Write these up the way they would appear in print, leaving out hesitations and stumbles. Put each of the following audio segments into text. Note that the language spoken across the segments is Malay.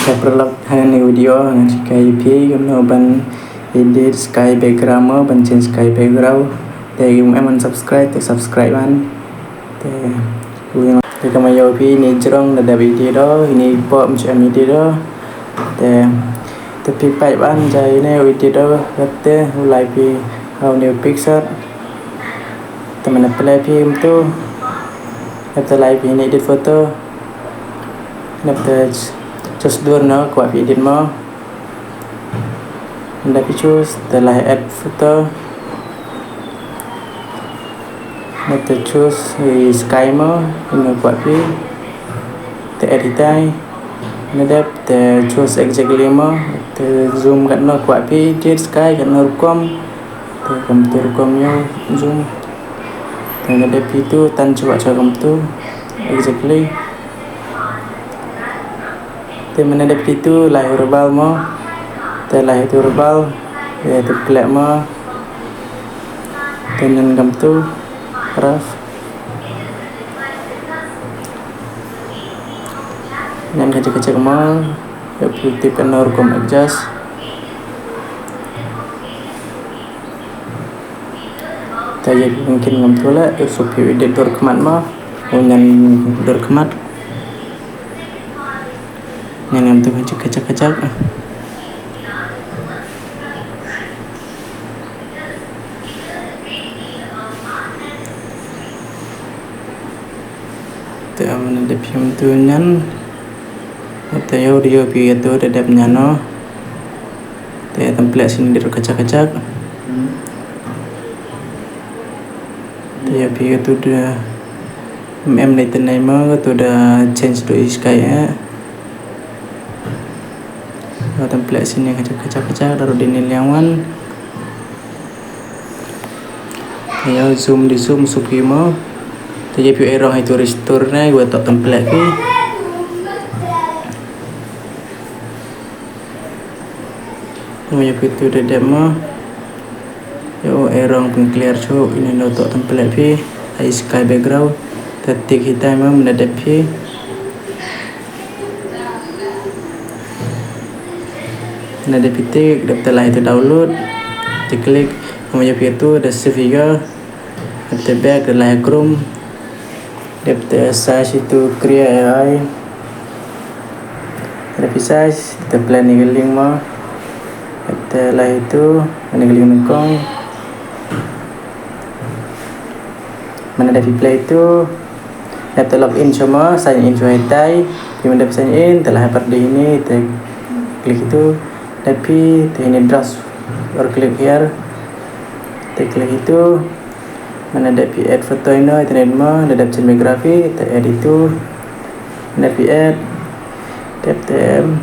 Perlak hani video dengan Skype kami ban edit Sky background mo ban change Sky background te yung subscribe ban te kami yo pi ni jerong da video đó ini pom macam video đó te pi pai ban jai ne video đó te ulai pi how new picture te mana play pi tu te live ini edit foto just dua no kuat edit mo anda choose telah add foto nanti choose sky mo ini kuat pi te edit ai nanti te choose exactly mo te zoom kat no kuat pi edit sky kat no kom te komputer kom yo zoom te nanti pi tu tan coba komputer exactly te mana ada itu lahir herbal mo te lahir itu herbal ya tu plek mo tenan gam tu raf nan kecil mo ya putih kan kom adjust tanya mungkin gam tu lah supaya editor kemat mo dengan editor kemat yang tu kacak tu aman ada film tu nyan atau yo dia pi tu ada dapnya no tu template sini dia kacak tu ya pi tu dah ni tenai mo tu dah change to sky template sini kacak taruh di nilaian ya zoom supaya mau jadi view error itu restore nih gua tak template ni ya itu udah demo yo error pun clear so ini no tak template pi sky background tetik hitam mau mendadak pi ada pitik daftar itu download diklik kemudian itu ada save juga daftar back adalah Chrome daftar size itu create AI ada size kita plan link mau daftar lah itu link nongkong mana ada play itu daftar login semua sign in cuitai gimana sign in telah seperti ini kita klik itu tapi ini brush or klik here klik itu mana ada add foto ini internet mah ada cinematography add itu ada add tm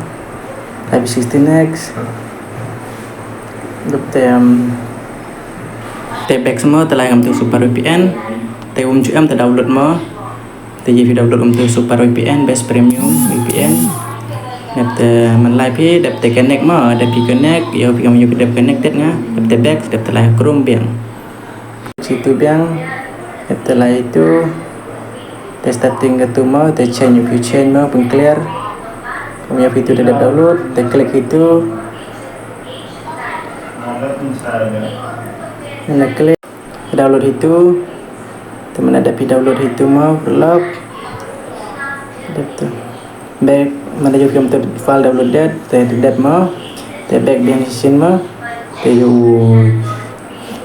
tapi 16x tback semua telah untuk super VPN TUM terdownload mah jadi download untuk super VPN best premium VPN dapet menlai pi dapet connect mo ada pi connect yo pi kamu dapet connected nga dapet back dapet lah Chrome biang situ biang dapet lah itu test starting ke tu mo te change mo pun clear kamu yo itu udah download te klik itu nak klik download itu teman ada pi download itu mo log dapet back mana juga kita file downloaded that mau back biang sin mau you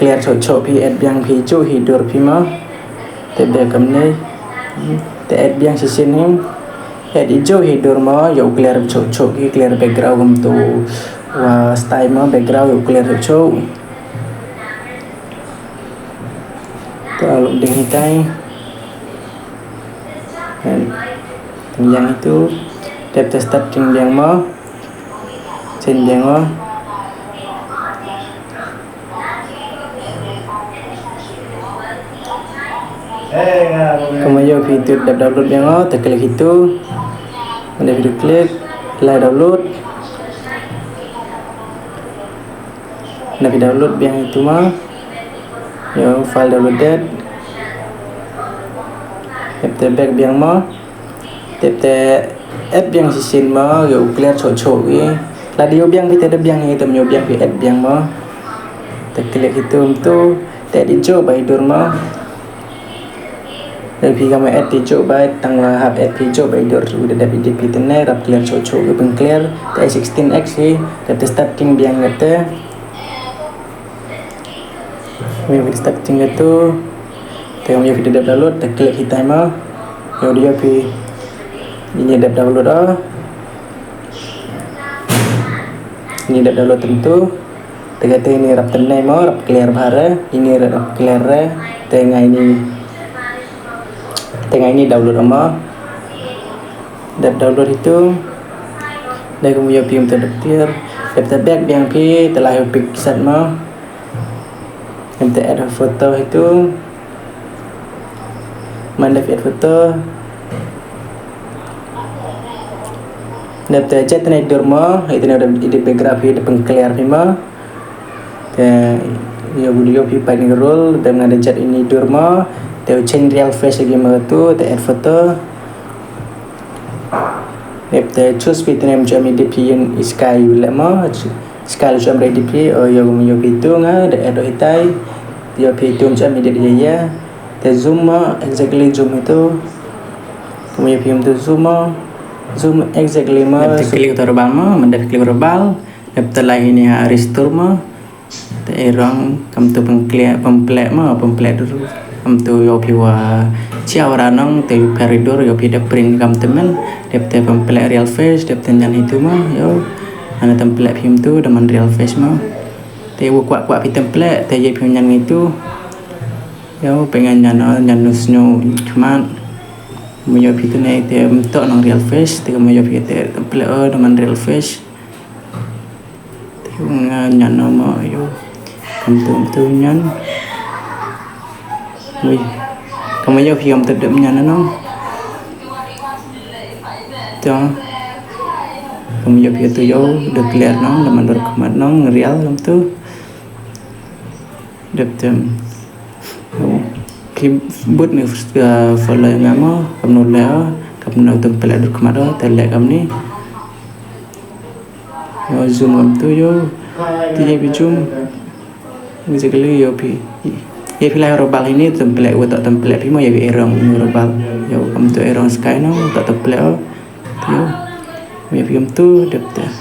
clear cocok pi add biang hijau hidur pi mau back kemne add biang sin ni add hijau hidur mau you clear cocok clear background untuk style mau background you clear cocok kalau dengan dan yang itu dapet starting yang mau change yang mau kemudian video download yang mau klik itu ada video klik like download ada video download yang itu mau yang file downloaded dapet back yang mau dapet add biang sisin mà rồi clear chỗ cái là điều biang kita ada biang yang kita biang pi add biang mà ta klik itu tu ta di jo bai dur mà dan pi kami add di jo bai tang la hab add pi jo bai dur udah dapat di pi tene rap clear chỗ cái peng clear ta 16x sih ta starting biang ngata mình starting itu ta kami video download ta klik hitai mà rồi dia pi ini dah download dah. Ini dah download tentu. Tegak ini rap tenai mau rap clear bara. Ini rap clear re. Tengah ini download ama. Dah download itu. Dah kemudian PM ter clear. Daftar back yang pi telah pick set mau. Nanti add foto itu. Mana add foto. Daftar chat naik dorma, itu ada ide biografi ada pengclear lima. Ke ya video pipa ni roll dan ada chat ini dorma, te change real face lagi mah tu, te add foto. Daftar choose fit name jam DP yang sky lama, sky jam DP oh ya gum yo itu nga, ada add hitai. Dia itu jam dia ya. Te zoom exactly zoom itu. Kemudian PM tu zoom exactly ma klik terbang ma mendak klik terbal daftar lain ini restore ma te erang kam tu pemplek dulu kam tu yo piwa ciawara nang te koridor yo pi print kam temen daftar pemplek real face daftar nyan itu ma yo ana template film tu dengan real face ma te kuat pi template te ye film nyan itu yo pengen nyan nusnyo cuman Maya pi tu naik te untuk nang real face, te maya pi te template dengan real face. Te ngan nama yo, kamu nyan. Wih, kamu yo pi kamu terdekat nyan nang. Tuh, kamu yo pi tu yo udah clear nang, dengan berkemat nang real kamu tu. Dapet khi bút ni follow ngamo kamu nolak kamu template dulu kemana telek kamu ni yo zoom kamu tu yo tiada zoom exactly yo pi ye pilih robal ini template untuk template pi mau ya error robal yo kamu tu error sky no untuk template yo ya pi kamu tu dapat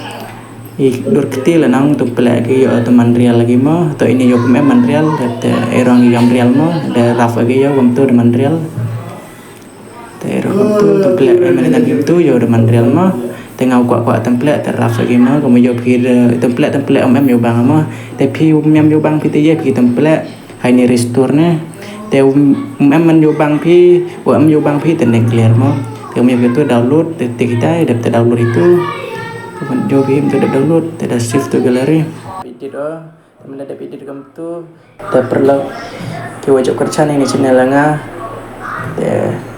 dur kecil nang template lagi yo teman real lagi mah atau ini yo memang real ada error yang real mah ada raf lagi yo kamu tu teman real error tu template mana itu yo teman real mah tengah kuat template terraf lagi mah kamu yo pikir template yo bang mah tapi yo bang pi ye pi template hai ni restore ne te memang yo bang pi yo bang pi tenek clear mah kamu yo tu download kita dapat download itu teman jauh film tidak download tidak save to gallery video teman ada video kamu tu tak perlu wajib kerja ni channel nga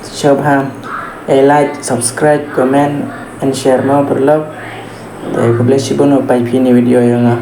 share ham like subscribe comment and share mau perlu tak boleh sibuk no pai video yang